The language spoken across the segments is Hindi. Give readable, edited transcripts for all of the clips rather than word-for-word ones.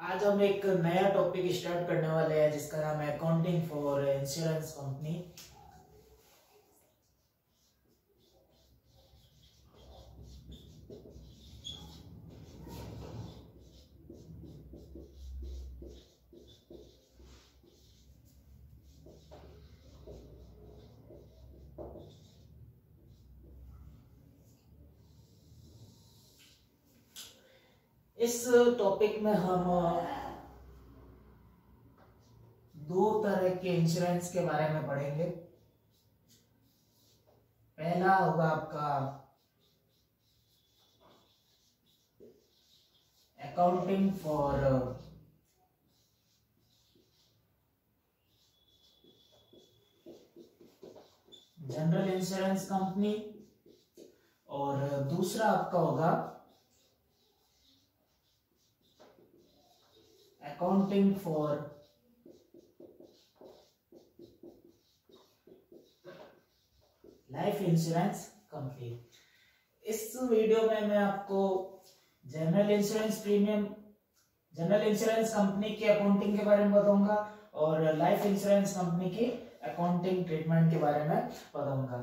आज हम एक नया टॉपिक स्टार्ट करने वाले हैं जिसका नाम है अकाउंटिंग फॉर इंश्योरेंस कंपनी। इस टॉपिक में हम दो तरह के इंश्योरेंस के बारे में पढ़ेंगे। पहला होगा आपका accounting for general insurance company और दूसरा आपका होगा accounting for life insurance company. इस वीडियो में मैं आपको जनरल इंश्योरेंस कंपनी की अकाउंटिंग के बारे में बताऊंगा और लाइफ इंश्योरेंस कंपनी की अकाउंटिंग ट्रीटमेंट के बारे में बताऊंगा।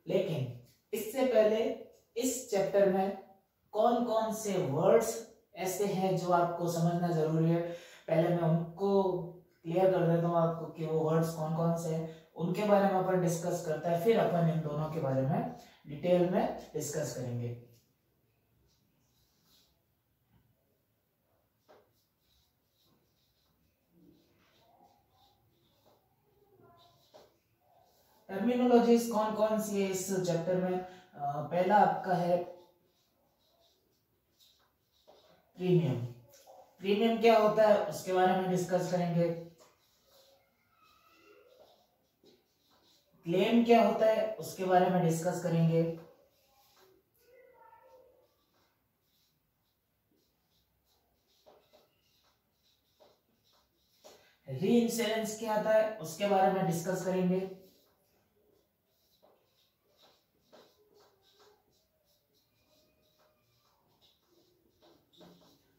लेकिन इससे पहले इस चैप्टर में कौन कौन से वर्ड्स ऐसे हैं जो आपको समझना जरूरी है, पहले मैं उनको क्लियर कर देता हूँ आपको कि वो वर्ड्स कौन कौन से हैं। उनके बारे में अपन डिस्कस करता है, फिर अपन इन दोनों के बारे में डिटेल में डिस्कस करेंगे। टर्मिनोलॉजीज कौन कौन सी है इस चैप्टर में। पहला आपका है प्रीमियम। प्रीमियम क्या होता है उसके बारे में डिस्कस करेंगे। क्लेम क्या होता है उसके बारे में डिस्कस करेंगे। री इंश्योरेंस क्या आता है उसके बारे में डिस्कस करेंगे।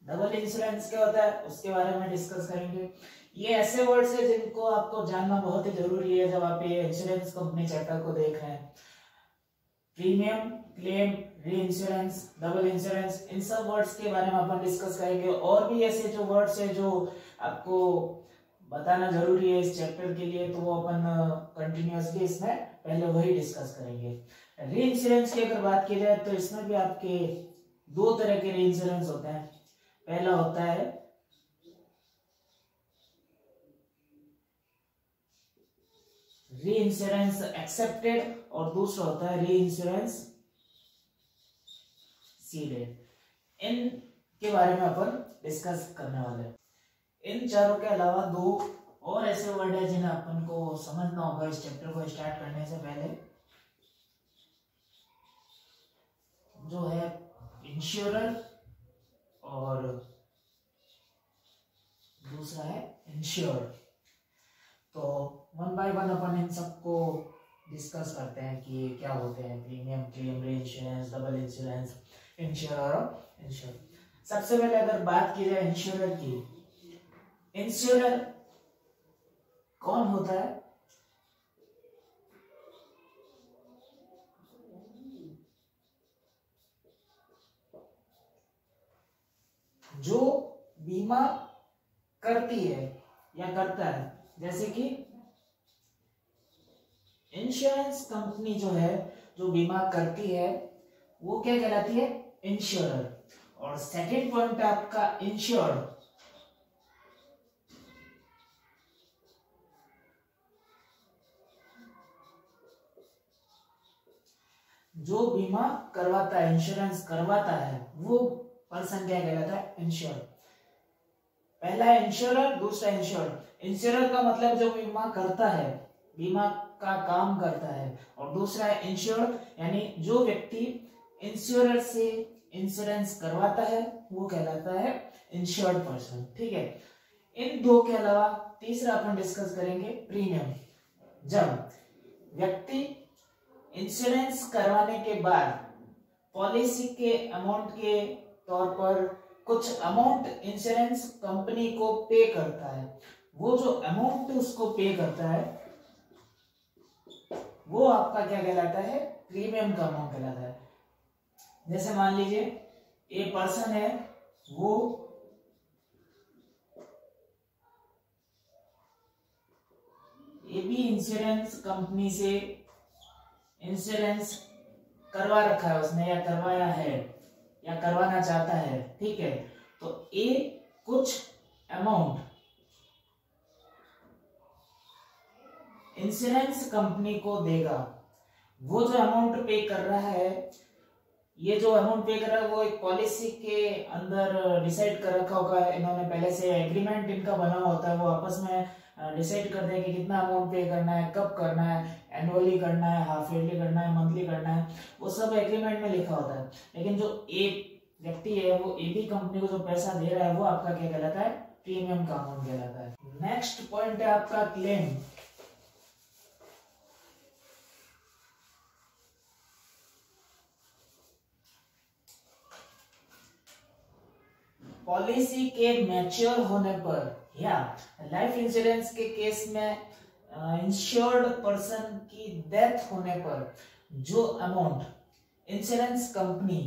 डबल इंश्योरेंस क्या होता है उसके बारे में डिस्कस करेंगे। ये ऐसे वर्ड्स है जिनको आपको जानना बहुत ही जरूरी है जब आप ये इंश्योरेंस कंपनी चैप्टर को देख रहे हैं। प्रीमियम, क्लेम, री इंश्योरेंस, डबल इंश्योरेंस, इन सब वर्ड्स के बारे में अपन डिस्कस करेंगे। और भी ऐसे जो वर्ड्स है जो आपको बताना जरूरी है इस चैप्टर के लिए, तो वो अपन कंटिन्यूअसली इसमें पहले वही डिस्कस करेंगे। री इंश्योरेंस की अगर बात की जाए तो इसमें भी आपके दो तरह के री इंश्योरेंस होते हैं। पहला होता है री इंश्योरेंस एक्सेप्टेड और दूसरा होता है री इंश्योरेंस सीडेड। इन के बारे में अपन डिस्कस करने वाले हैं। इन चारों के अलावा दो और ऐसे वर्ड है जिन्हें अपन को समझना होगा इस चैप्टर को स्टार्ट करने से पहले, जो है इंश्योरर और दूसरा है इंश्योर्ड। तो वन बाय वन अपन इन सबको डिस्कस करते हैं कि क्या होते हैं प्रीमियम, क्लेम, री इंश्योरेंस, डबल इंश्योरेंस, इंश्योरर और इंश्योर। सबसे पहले अगर बात की जाए इंश्योरर की, इंश्योरर कौन होता है? जो बीमा करती है या करता है। जैसे कि इंश्योरेंस कंपनी जो है जो बीमा करती है वो क्या कहलाती है? इंश्योरर। और सेकंड पॉइंट आपका इंश्योर्ड। जो बीमा करवाता है, इंश्योरेंस करवाता है, वो पर्सन क्या कहलाता है? इंश्योर। पहला है इंश्योरर, दूसरा इंश्योर्ड। इंश्योरर का मतलब जो बीमा करता है, बीमा का काम करता है, और दूसरा है इंश्योर्ड यानी जो व्यक्ति इंश्योरर से इंश्योरेंस करवाता है वो कहलाता है इंश्योर्ड पर्सन। ठीक है। इन दो के अलावा तीसरा अपन डिस्कस करेंगे प्रीमियम। जब व्यक्ति इंश्योरेंस करवाने के बाद पॉलिसी के अमाउंट के तौर पर कुछ अमाउंट इंश्योरेंस कंपनी को पे करता है, वो जो अमाउंट उसको पे करता है वो आपका क्या कहलाता है, प्रीमियम का अमाउंट कहलाता है। जैसे मान लीजिए एक पर्सन है, वो एबी इंश्योरेंस कंपनी से इंश्योरेंस करवा रखा है उसने, या करवाया है, या करवाना चाहता है, ठीक है। तो ए कुछ अमाउंट इंश्योरेंस कंपनी को देगा। वो जो अमाउंट पे कर रहा है, ये जो अमाउंट पे कर रहा है वो एक पॉलिसी के अंदर डिसाइड कर रखा होगा इन्होंने, पहले से एग्रीमेंट इनका बना होता है। वो आपस में डिसाइड करते हैं कि कितना अमाउंट पे करना है, कब करना है, एनुअली करना है, हाफ ईयरली करना है, मंथली करना है, वो सब एग्रीमेंट में लिखा होता है। लेकिन जो एक व्यक्ति है वो एबी कंपनी को जो पैसा दे रहा है वो आपका क्या कहलाता है, प्रीमियम का अमाउंट कहलाता है। नेक्स्ट पॉइंट है आपका क्लेम। पॉलिसी के मैच्योर होने पर या लाइफ इंश्योरेंस के केस में इंश्योर्ड पर्सन की डेथ होने पर जो अमाउंट इंश्योरेंस कंपनी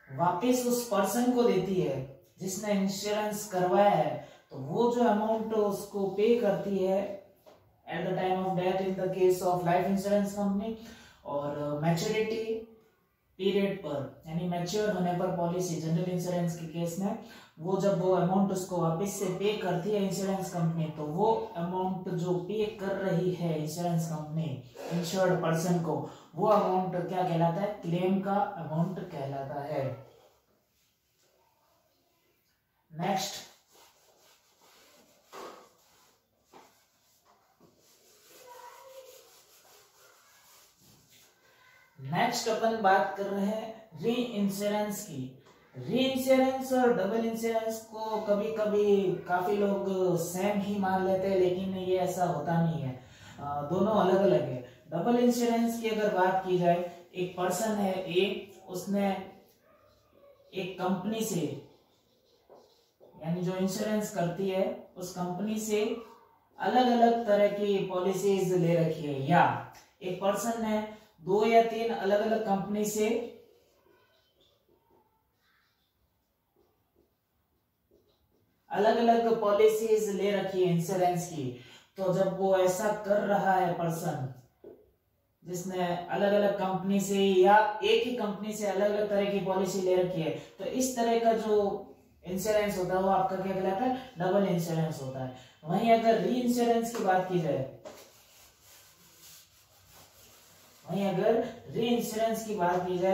वापस उस पर्सन को देती है जिसने इंश्योरेंस करवाया है, तो वो जो अमाउंट उसको पे करती है at the time of death in the case of life insurance company, और मैच्योरिटी पीरियड पर यानी मैच्योर होने पर पॉलिसी जनरल इंश्योरेंस के केस में वो जब वो अमाउंट उसको वापस से पे करती है इंश्योरेंस कंपनी, तो वो अमाउंट जो पे कर रही है इंश्योरेंस कंपनी इंश्योर्ड पर्सन को, वो अमाउंट क्या कहलाता है, क्लेम का अमाउंट कहलाता है। नेक्स्ट अपन बात कर रहे हैं री इंश्योरेंस की। री इंश्योरेंस और डबल इंश्योरेंस को कभी कभी काफी लोग सेम ही मान लेते हैं, लेकिन ये ऐसा होता नहीं है, दोनों अलग अलग है। डबल इंश्योरेंस की अगर बात की जाए, एक पर्सन है ए, उसने एक कंपनी से यानी जो इंश्योरेंस करती है उस कंपनी से अलग अलग तरह की पॉलिसीज ले रखी है, या एक पर्सन ने 2 या 3 अलग अलग कंपनी से अलग अलग पॉलिसीज ले रखी है इंश्योरेंस की। तो जब वो ऐसा कर रहा है पर्सन जिसने अलग अलग कंपनी से या एक ही कंपनी से अलग अलग तरह की पॉलिसी ले रखी है, तो इस तरह का जो इंश्योरेंस होता है वो आपका क्या कहलाता है, डबल इंश्योरेंस होता है। वहीं अगर री इंश्योरेंस की बात की जाए,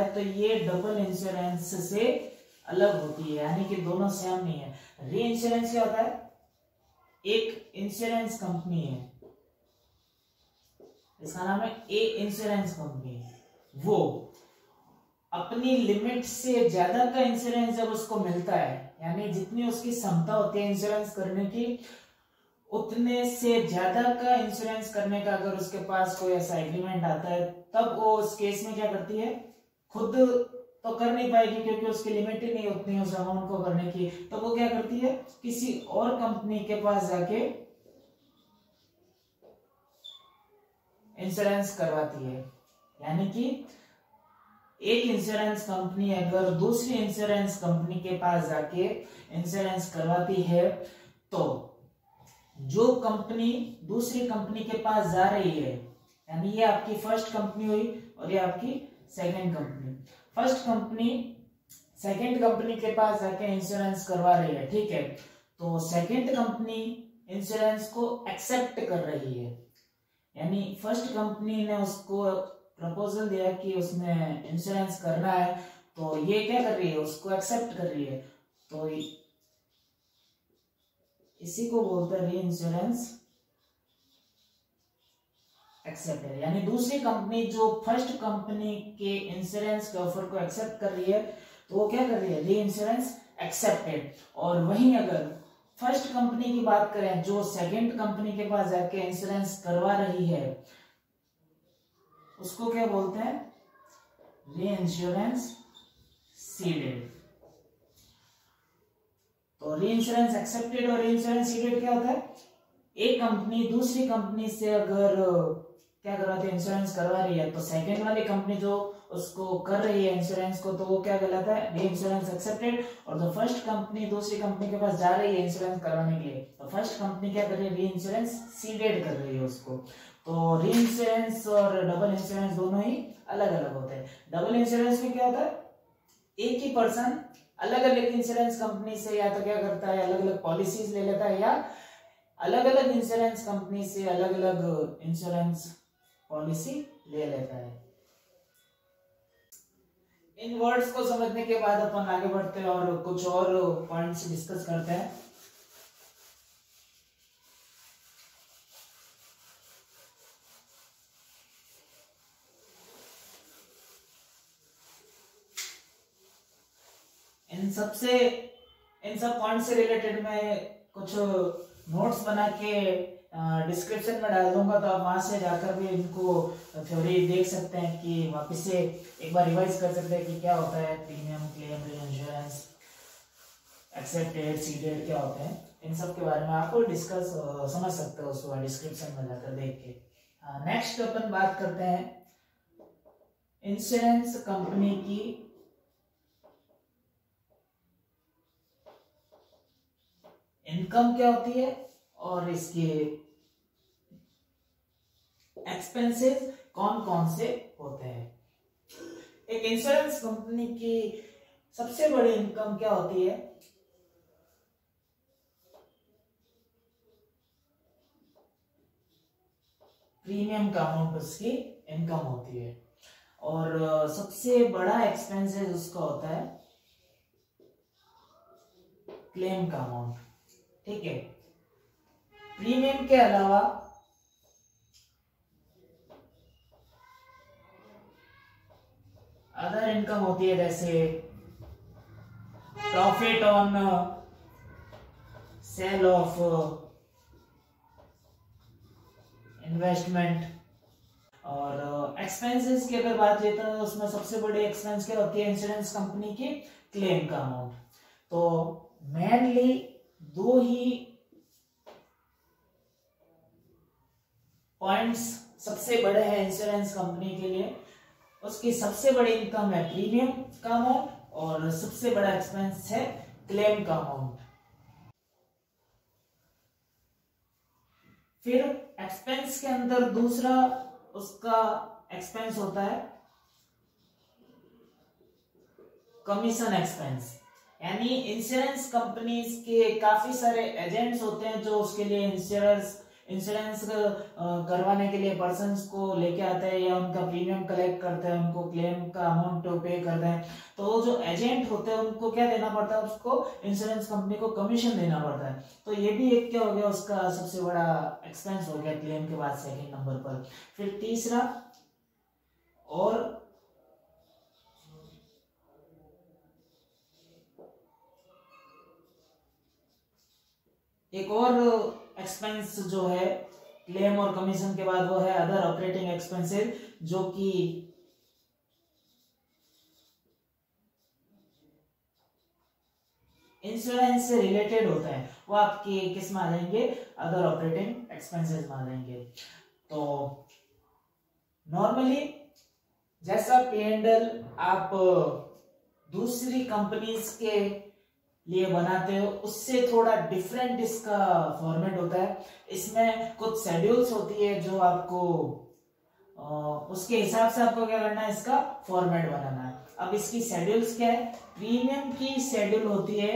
तो ये डबल इंश्योरेंस से अलग होती है, यानी कि दोनों सेम नहीं है। री इंश्योरेंस क्या होता है, एक इंश्योरेंस कंपनी है, इसका नाम है ए इंश्योरेंस कंपनी, वो अपनी लिमिट से ज्यादा का इंश्योरेंस जब उसको मिलता है, यानी जितनी उसकी क्षमता होती है इंश्योरेंस करने की, उतने से ज्यादा का इंश्योरेंस करने का अगर उसके पास कोई ऐसा एग्रीमेंट आता है, तब वो उस केस में क्या करती है, खुद तो कर नहीं पाएगी क्योंकि उसकी लिमिट ही नहीं उतनी है उस अमाउंट को करने की, तो वो क्या करती है, किसी और कंपनी के पास जाके इंश्योरेंस करवाती है। यानी कि एक इंश्योरेंस कंपनी अगर दूसरी इंश्योरेंस कंपनी के पास जाके इंश्योरेंस करवाती है, तो जो कंपनी दूसरी कंपनी के पास जा रही है, यानी ये आपकी फर्स्ट कंपनी हुई और ये आपकी second company, first company second company के पास जाके इंश्योरेंस करवा रही है, ठीक है। तो सेकंड कंपनी इंश्योरेंस को एक्सेप्ट कर रही है, यानी फर्स्ट कंपनी ने उसको प्रपोजल दिया कि उसने इंश्योरेंस करना है, तो ये क्या कर रही है, उसको एक्सेप्ट कर रही है, तो इसी को बोलते हैं री इंश्योरेंस एक्सेप्टेड। यानी दूसरी कंपनी जो फर्स्ट कंपनी के इंश्योरेंस के ऑफर को एक्सेप्ट कर रही है, तो वो क्या कर रही है, री इंश्योरेंस एक्सेप्टेड। और वहीं अगर फर्स्ट कंपनी की बात करें जो सेकंड कंपनी के पास जाके इंश्योरेंस करवा रही है, उसको क्या बोलते हैं, री इंश्योरेंस सीडेड। तो री इंश्योरेंस एक्सेप्टेड और री इंश्योरेंस सीडेड क्या होता है? एक कंपनी दूसरी कंपनी से अगर क्या करवाती है, इंश्योरेंस करवा रही है, तो सेकंड वाली कंपनी जो उसको कर रही है इंश्योरेंस को, तो वो क्या कहलाता है? री इंश्योरेंस एक्सेप्टेड। और जो फर्स्ट कंपनी दूसरी कंपनी के पास जा रही है इंश्योरेंस करवाने के लिए, तो फर्स्ट कंपनी क्या कर रही है? री इंश्योरेंस सीडेड कर रही है उसको। तो री इंश्योरेंस और डबल इंश्योरेंस दोनों ही अलग अलग होते हैं। डबल इंश्योरेंस में क्या होता है? एक ही पर्सन अलग अलग इंश्योरेंस कंपनी से या तो क्या करता है, अलग अलग पॉलिसीज ले लेता है, या अलग अलग इंश्योरेंस कंपनी से अलग अलग इंश्योरेंस पॉलिसी ले लेता है। इन वर्ड्स को समझने के बाद अपन आगे बढ़ते हैं और कुछ और पॉइंट्स डिस्कस करते हैं। इन सब पॉइंट से रिलेटेड मैं कुछ नोट्स बना के डिस्क्रिप्शन में डाल दूंगा, तो आप वहां से जाकर भी इनको थ्योरी देख सकते हैं कि वापस से एक बार रिवाइज कर सकते हैं कि क्या होता है premium, claim, insurance, accepted, seeded क्या होते हैं। इन सब के बारे में आप डिस्कस समझ सकते हो उसको डिस्क्रिप्शन में जाकर देख के। नेक्स्ट अपन बात करते हैं इंश्योरेंस कंपनी की इनकम क्या होती है और इसके एक्सपेंसेस कौन कौन से होते हैं। एक इंश्योरेंस कंपनी की सबसे बड़ी इनकम क्या होती है? प्रीमियम का अमाउंट उसकी इनकम होती है। और सबसे बड़ा एक्सपेंसेस उसका होता है क्लेम का अमाउंट। ठीक है, प्रीमियम के अलावा अदर इनकम होती है, जैसे profit on sale of investment. और एक्सपेंसेस की अगर बात लेते हैं तो उसमें सबसे बड़ी एक्सपेंस क्या होती है इंश्योरेंस कंपनी की? क्लेम का अमाउंट। तो मेनली दो ही पॉइंट्स सबसे बड़े हैं इंश्योरेंस कंपनी के लिए। उसकी सबसे बड़ी इनकम है प्रीमियम का अमाउंट और सबसे बड़ा एक्सपेंस है क्लेम का अमाउंट। फिर एक्सपेंस के अंदर दूसरा उसका एक्सपेंस होता है कमीशन एक्सपेंस। यानी इंश्योरेंस कंपनीज के काफी सारे एजेंट्स होते हैं जो उसके लिए इंश्योरेंस करवाने के लिए पर्सन्स को लेके आते हैं या उनका प्रीमियम कलेक्ट करते हैं, उनको क्लेम का अमाउंट पे करते हैं। तो जो एजेंट होते हैं उनको क्या देना पड़ता है? उसको इंश्योरेंस कंपनी को कमीशन देना पड़ता है। तो ये भी एक क्या हो गया, उसका सबसे बड़ा एक्सपेंस हो गया क्लेम के बाद सेकेंड नंबर पर। फिर तीसरा और एक और एक्सपेंस जो है क्लेम और कमीशन के बाद, वो है अदर ऑपरेटिंग एक्सपेंसेस, जो कि इंश्योरेंस से रिलेटेड होता है। वो आपके किस में आ जाएंगे? अदर ऑपरेटिंग एक्सपेंसेस में आ जाएंगे। तो नॉर्मली जैसा P&L आप दूसरी कंपनीज के लिए बनाते हो, उससे थोड़ा डिफरेंट इसका फॉर्मेट होता है। इसमें कुछ शेड्यूल्स होती है जो आपको उसके हिसाब से आपको क्या करना है? इसका फॉर्मेट बनाना है। अब इसकी शेड्यूल्स क्या है? प्रीमियम की शेड्यूल होती है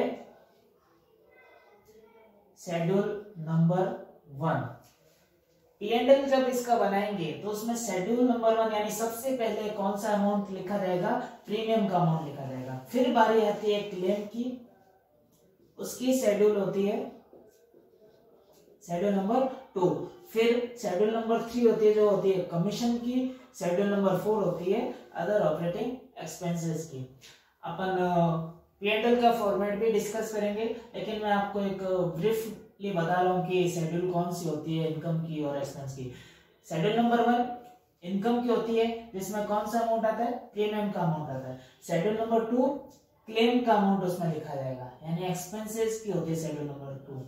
शेड्यूल नंबर 1। P&L जब इसका बनाएंगे तो उसमें शेड्यूल नंबर 1 यानी सबसे पहले कौन सा अमाउंट लिखा जाएगा? प्रीमियम का अमाउंट लिखा जाएगा। फिर बारी आती है क्लेम की, उसकी शेड्यूल होती है शेड्यूल नंबर 2। फिर शेड्यूल नंबर 3 होती है जो होती है कमीशन की। शेड्यूल नंबर 4 होती है अदर ऑपरेटिंग एक्सपेंसेस की। अपन P&L का फॉर्मेट भी डिस्कस करेंगे, लेकिन मैं आपको एक ब्रीफली बता रहा हूँ कि शेड्यूल कौन सी होती है इनकम की और एक्सपेंस की। शेड्यूल नंबर 1 इनकम की होती है, जिसमें कौन सा अमाउंट आता है? प्रीमियम का अमाउंट आता है। शेड्यूल नंबर 2 क्लेम का अमाउंट उसमें लिखा जाएगा, यानी एक्सपेंसेस की होती है शेड्यूल नंबर 2।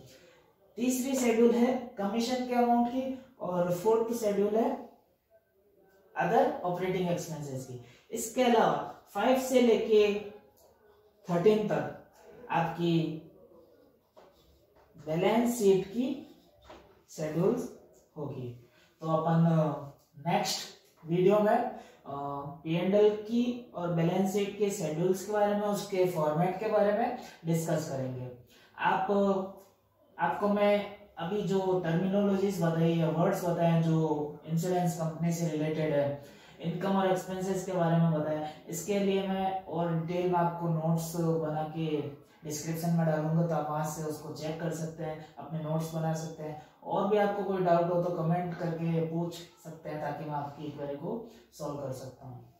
तीसरी शेड्यूल है कमीशन के अमाउंट की, और फोर्थ शेड्यूल है अदर ऑपरेटिंग एक्सपेंसेस की। इसके अलावा 5 से लेके 13 तक आपकी बैलेंस शीट की शेड्यूल्स होगी। तो अपन नेक्स्ट वीडियो में P&L की और बैलेंस शीट के शेड्यूल्स के बारे में, उसके फॉर्मेट के बारे में डिस्कस करेंगे। आपको मैं अभी जो टर्मिनोलॉजीज बताई या वर्ड्स बताए जो इंश्योरेंस कंपनी से रिलेटेड है, इनकम और एक्सपेंसेस के बारे में बताया, इसके लिए मैं और डिटेल में आपको नोट्स बना के डिस्क्रिप्शन में डालूंगा, तो आप वहां से उसको चेक कर सकते हैं, अपने नोट्स बना सकते हैं। और भी आपको कोई डाउट हो तो कमेंट करके पूछ सकते हैं, ताकि मैं आपकी क्वेरी को सॉल्व कर सकता हूँ।